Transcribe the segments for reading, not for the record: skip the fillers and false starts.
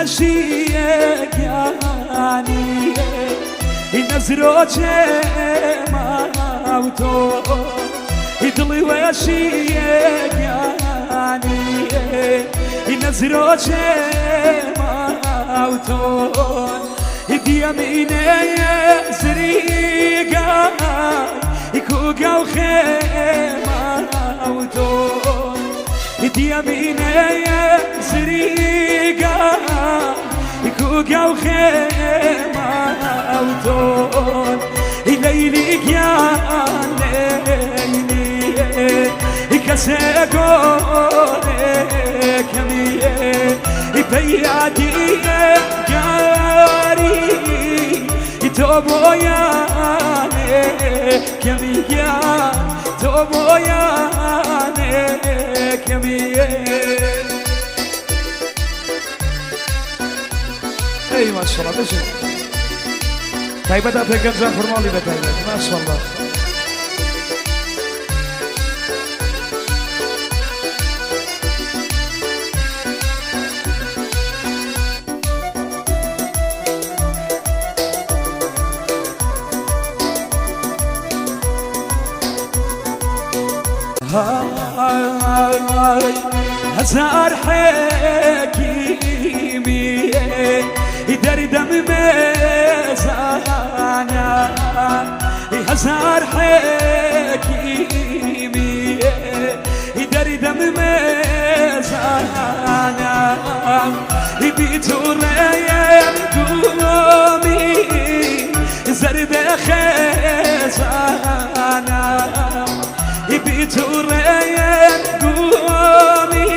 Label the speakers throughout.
Speaker 1: وشيك يعني نزروك موتو يدلي وشيك يعني نزروك موتو يدي يميني زريقا يكوكا وخيمة موتو يدي يميني زريقا يكوكا وخيمة موتو ليلي يا ليلي كسيكوني كمية بيادي قاري توبوياني كمية توبوياني كمية. اي ما شاء الله بجي تايبة دابا كنزا فرمالي بتايبة ما شاء الله. هزار حكيمي يدري دم ميزانا هزار حكيمي يدري دم ميزانا يبيتور يمكومي زرد خزانا يبيتور يمكومي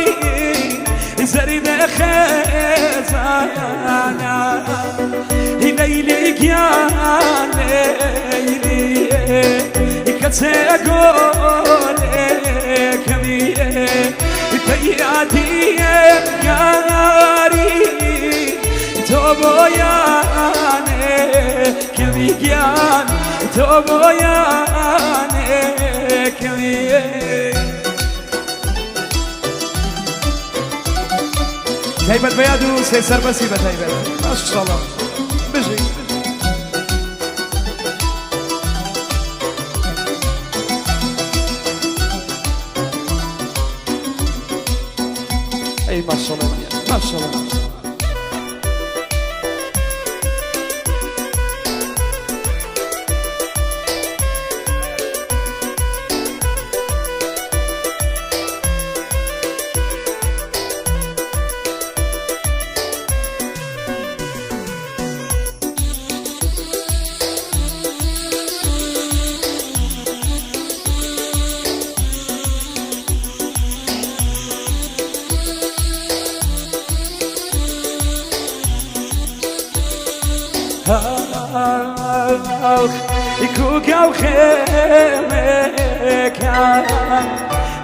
Speaker 1: زرد خزانا ليلك يا ليلي كتقولك كمية بيادي قاري توبوياني كمية توبوياني كمية. تايبة بيادو سيسر بسيبة تايبة ما شاء الله بجي اي ما شاء الله ما شاء الله. يكوكا وخيمك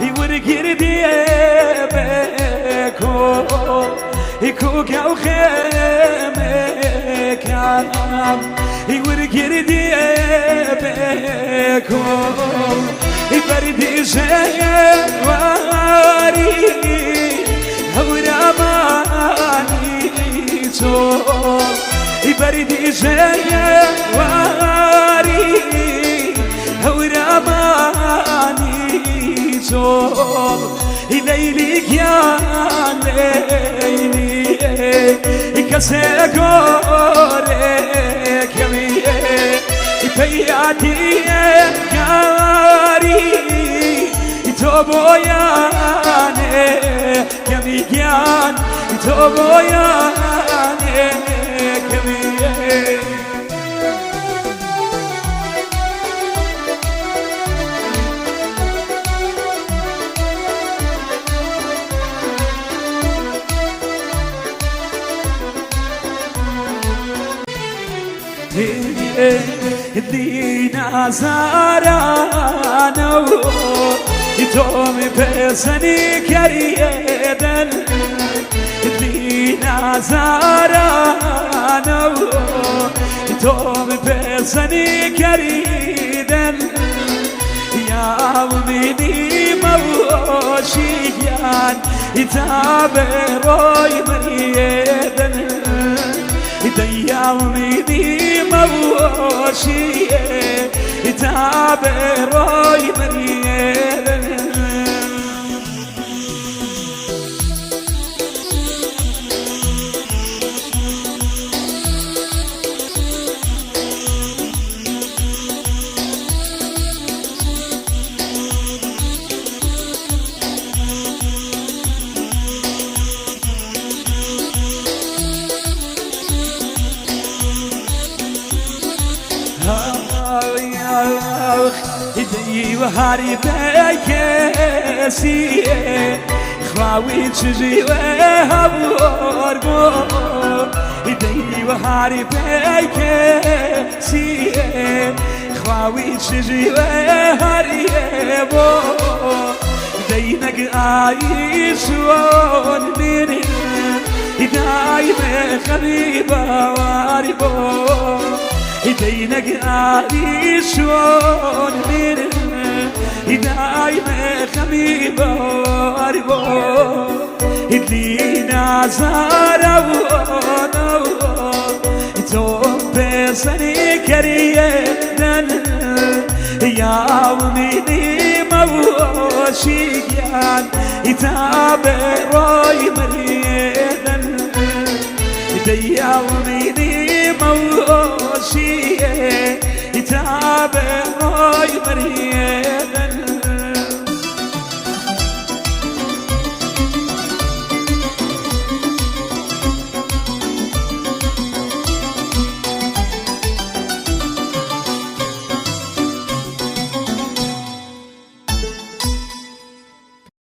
Speaker 1: يورقر ديبكو يكوكا وخيمك يورقر ديبكو يبرد جواري هوراماني تو يبرد جواري هوراماني جول ليلك يا ليلي كسيكورك كمية بيادي قاري توبوياني كمية توبوياني كمية. دينا زارانو يتومي بسني كريدن دينا زارانو يتومي بسني كريدن يا مني موشيان يتابع روي مريدن ديالني موشي تابع راي مريم هدي وهاري بكسي خواوي تجي وهبورغو هدي وهاري بكسي خواوي تجي وهاري بو دينك عايش ونبيني دايما خريبة واربو دينك عايش ونبيني دايما خريبة واربو لينا زارة توم بسني كريم يا مني موشيان يتابع راي مريم ديالني موشي يتابع راي مريم